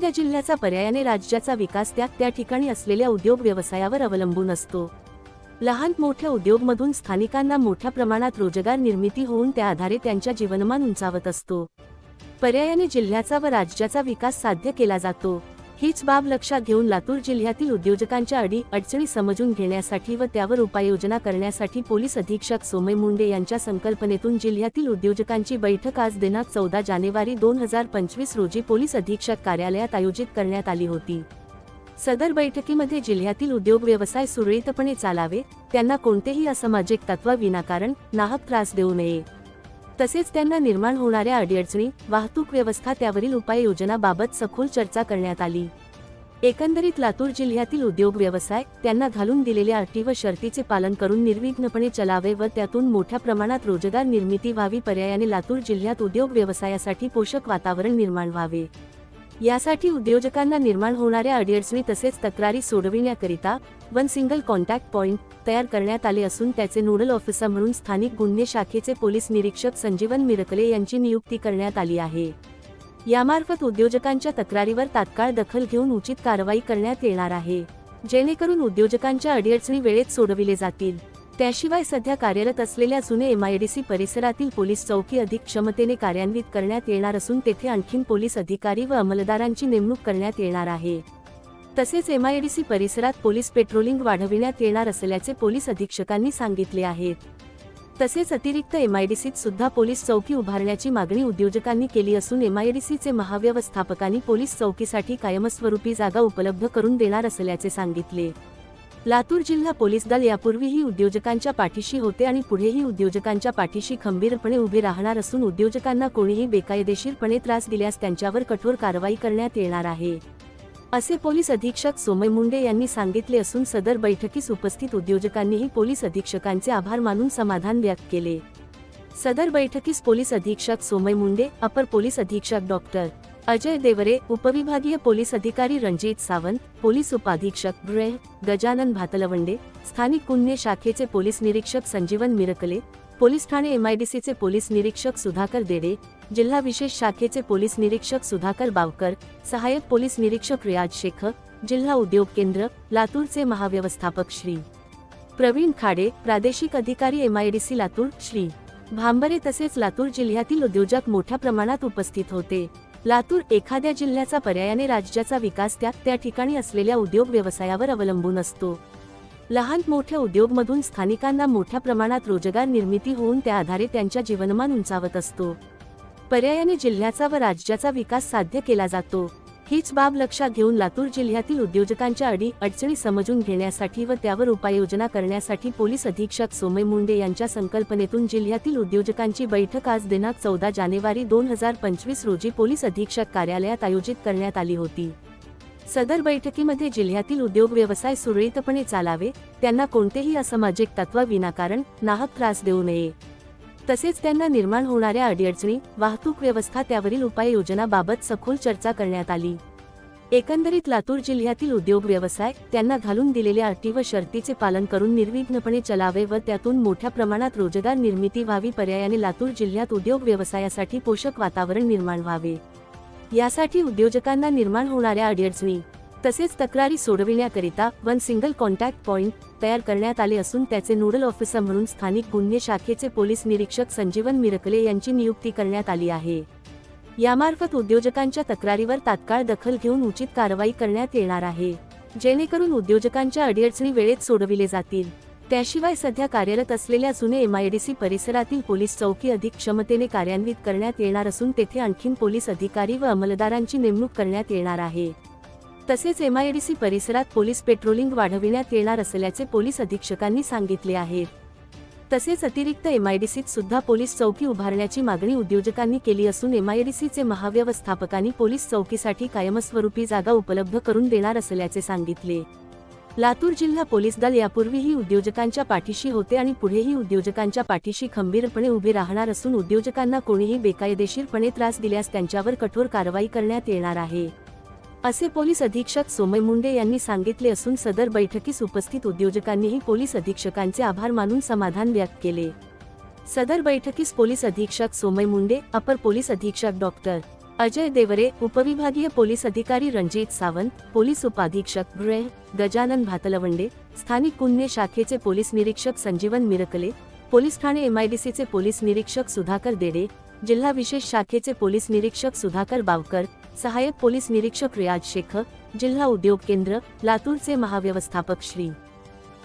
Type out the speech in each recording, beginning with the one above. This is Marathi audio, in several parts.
एखाद्या जिल्ह्याचा पर्यायाने राज्याचा विकास त्या ठिकाणी असलेल्या उद्योग व्यवसायावर अवलंबून असतो। लहान मोठ्या उद्योगमधून स्थानिकांना मोठ्या प्रमाणात रोजगार निर्मिती होऊन त्या आधारे त्यांच्या जीवनमान उंचावत असतो। पर्यायाने जिल्ह्याचा व राज्याचा विकास साध्य केला जातो। हीच बाब लक्षात घेऊन लातूर जिल्ह्यातील उद्योजकांच्या अडचणी समजून घेण्यासाठी व त्यावर उपाययोजना करण्यासाठी पोलीस अधीक्षक सोमय मुंडे यांच्या संकल्पनेतून जिल्ह्यातील उद्योजकांची बैठक आज दिनांक 14 जानेवारी 2025 रोजी पोलीस अधीक्षक कार्यालयात आयोजित करण्यात आली होती। सदर बैठकीमध्ये जिल्ह्यातील उद्योग व्यवसाय सुरळीतपणे चालावे, त्यांना कोणतेही असामाजिक तत्व विनाकारण नाहक त्रास देऊ नये, तसेच त्यांना निर्माण होणाऱ्या अडचणी, वाहतूक व्यवस्था त्यावरील उपाययोजनाबाबत सखोल चर्चा करण्यात आली। एकंदरीत लातूर जिल्ह्यातील उद्योग व्यवसाय त्यांना घालून दिलेल्या अटी व शर्तीचे पालन करून निर्विघ्नपणे चालावे व त्यातून मोठ्या प्रमाणात रोजगार निर्मिती व्हावी, पर्यायाने लातूर जिल्ह्यात उद्योग व्यवसायासाठी पोषक वातावरण निर्माण व्हावे, यासाठी उद्योजकांना निर्माण होणाऱ्या अडचणी तसेच तक्रारी सोडविण्याकरिता वन सिंगल कॉन्टॅक्ट पॉइंट तयार करण्यात आले असून त्याचे नोडल ऑफिसर म्हणून स्थानिक गुन्हे शाखेचे पोलीस निरीक्षक संजीवन मिरकले यांची नियुक्ती करण्यात आली आहे। यामार्फत उद्योजकांच्या तक्रारीवर तात्काळ दखल घेऊन उचित कारवाई करण्यात येणार आहे, जेणेकरून उद्योजकांच्या अडचणी वेळेत सोडविले जातील। त्याशिवाय सध्या कार्यरत असलेल्या जुने एमआयडीसी परिसरातील पोलीस चौकी अधिक क्षमतेने कार्यान्वित करण्यात येणार असून तेथे आणखीन पोलीस अधिकारी व अंमलदारांची नेमणूक करण्यात येणार आहे। तसेच एमआयडीसी परिसरात पोलीस पेट्रोलिंग वाढविण्यात येणार असल्याचे पोलीस अधीक्षकांनी सांगितले आहे। तसेच अतिरिक्त एमआयडीसीत सुद्धा पोलीस चौकी उभारण्याची मागणी उद्योजकांनी केली असून एमआयडीसीचे महाव्यवस्थापकांनी पोलीस चौकीसाठी कायमस्वरूपी जागा उपलब्ध करून देणार असल्याचे सांगितले। लातूर जिल्हा पोलीस दल यापूर्वीही उद्योजकांच्या पाठीशी होते आणि पुढेही उद्योजकांच्या पाठीशी खंबीरपणे उभे राहणार असून उद्योजकांना कोणीही बेकायदेशीरपणे त्रास दिल्यास त्यांच्यावर कठोर कारवाई करण्यात येणार आहे, असे पोलीस अधीक्षक सोमय मुंडे यांनी सांगितले असून सदर बैठकीस उपस्थित उद्योजकांनीही पोलीस अधीक्षकांचे आभार मानून समाधान व्यक्त केले। सदर बैठकीस पोलीस अधीक्षक सोमय मुंडे, अपर पोलीस अधीक्षक डॉक्टर अजय देवरे, उपविभागीय पोलीस अधिकारी रणजित सावंत, पोलीस उपाधीक्षक गजानन भातलवंडे, स्थानिक गुन्हे शाखेचे पोलीस निरीक्षक संजीवन मिरकले, पोलीस ठाणे एमआयडीसीचे पोलीस निरीक्षक सुधाकर देडे, जिल्हा विशेष शाखेचे पोलीस निरीक्षक सुधाकर बावकर, सहाय्यक पोलीस निरीक्षक रियाज शेख, जिल्हा उद्योग केंद्र लातूरचे महाव्यवस्थापक श्री प्रवीण खाडे, प्रादेशिक अधिकारी एमआयडीसी लातूर श्री भांबरे तसेच लातूर जिल्ह्यातील उद्योजक मोठ्या प्रमाणात उपस्थित होते। लातूर एखाद्या जिल्ह्याचा पर्यायाने राज्याचा विकास त्या ठिकाणी असलेल्या उद्योग व्यवसायावर अवलंबून असतो। लहान मोठ्या उद्योगमधून स्थानिकांना मोठ्या प्रमाणात रोजगार निर्मिती होऊन त्या आधारे त्यांच्या जीवनमान उंचावत असतो। पर्यायाने जिल्ह्याचा व राज्याचा विकास साध्य केला जातो। हीच बाब लक्षात घेऊन लातूर जिल्ह्यातील उद्योजकांच्या अडचणी समजून घेण्यासाठी व त्यावर उपाययोजना करण्यासाठी पोलीस अधीक्षक सोमय मुंडे यांच्या संकल्पनेतून जिल्ह्यातील उद्योजकांची बैठक आज दिनांक 14 जानेवारी 2025 रोजी पोलीस अधीक्षक कार्यालयात आयोजित करण्यात आली होती। सदर बैठकीमध्ये जिल्ह्यातील उद्योग व्यवसाय सुरळीतपणे चालावे, त्यांना कोणतेही असामाजिक तत्व विनाकारण नाहक त्रास देऊ नये, तसेच त्यांना निर्माण होणाऱ्या अडचणी, वाहतूक व्यवस्था त्यावरील उपाययोजनाबाबत सखोल चर्चा करण्यात आली। एकंदरीत लातूर जिल्ह्यातील उद्योग व्यवसाय त्यांना घालून दिलेल्या अटी व शर्तीचे पालन करून निर्विघ्नपणे चालावे व त्यातून मोठ्या प्रमाणात रोजगार निर्मिती व्हावी, पर्यायाने लातूर जिल्ह्यात उद्योग व्यवसायासाठी पोषक वातावरण निर्माण व्हावे, यासाठी उद्योजकांना निर्माण होणाऱ्या अडचणी तसेच तक्रारी सोडविण्याकरिता वन सिंगल कॉन्टॅक्ट पॉइंट तयार करण्यात आले असून त्याचे नोडल ऑफिसर म्हणून स्थानिक गुन्हे शाखेचे पोलीस निरीक्षक संजीवन मिरकले यांची नियुक्ती करण्यात आली आहे। यामार्फत उद्योजकांच्या तक्रारीवर तात्काळ दखल घेऊन उचित कारवाई करण्यात येणार आहे, जेणेकरून उद्योजकांच्या अडचणी वेळेत सोडविले जातील। त्याशिवाय सध्या कार्यरत असलेल्या जुने एमआयडीसी परिसरातील पोलीस चौकी अधिक क्षमतेने कार्यान्वित करण्यात येणार असून तेथे आणखीन पोलीस अधिकारी व अंमलदारांची नेमणूक करण्यात येणार आहे। तसेच एमआयडीसी परिसरात पोलीस पेट्रोलिंग वाढविण्यात येणार असल्याचे पोलीस अधीक्षकांनी सांगितले आहे। तसेच अतिरिक्त एमआयडीसीत सुद्धा पोलीस चौकी उभारण्याची मागणी उद्योजकांनी केली असून एमआयडीसीचे महाव्यवस्थापकांनी पोलीस चौकीसाठी कायमस्वरूपी जागा उपलब्ध करून देणार असल्याचे सांगितले। लातूर जिल्हा पोलीस दल यापूर्वीही उद्योजकांच्या पाठीशी होते आणि पुढेही उद्योजकांच्या पाठीशी खंबीरपणे उभे राहणार असून उद्योजकांना कोणीही बेकायदेशीरपणे त्रास दिल्यास त्यांच्यावर कठोर कारवाई करण्यात येणार आहे, असे पोलीस अधीक्षक सोमय मुंडे यांनी सांगितले असून सदर बैठकीस उपस्थित उद्योजकांनीही पोलीस अधीक्षकांचे आभार मानून समाधान व्यक्त केले। सदर बैठकीस पोलीस अधीक्षक सोमय मुंडे, अपर पोलीस अधीक्षक डॉक्टर अजय देवरे, उपविभागीय पोलीस अधिकारी रणजित सावंत, पोलीस उपाधीक्षक गृह गजानन भातलवंडे, स्थानिक गुन्हे शाखेचे पोलीस निरीक्षक संजीवन मिरकले, पोलीस ठाणे MIDCचे पोलीस निरीक्षक सुधाकर देडे, जिल्हा विशेष शाखेचे पोलीस निरीक्षक सुधाकर बावकर, सहाय्यक पोलीस निरीक्षक रियाज शेख, जिल्हा उद्योग केंद्र लातूरचे महाव्यवस्थापक श्री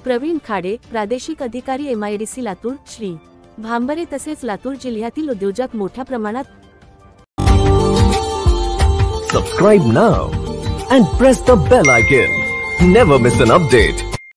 प्रवीण खाडे, प्रादेशिक अधिकारी MIDC लातूर श्री भांबरे तसेच लातूर जिल्ह्यातील उद्योजक मोठ्या प्रमाणात Subscribe now and press the bell icon. Never miss an update.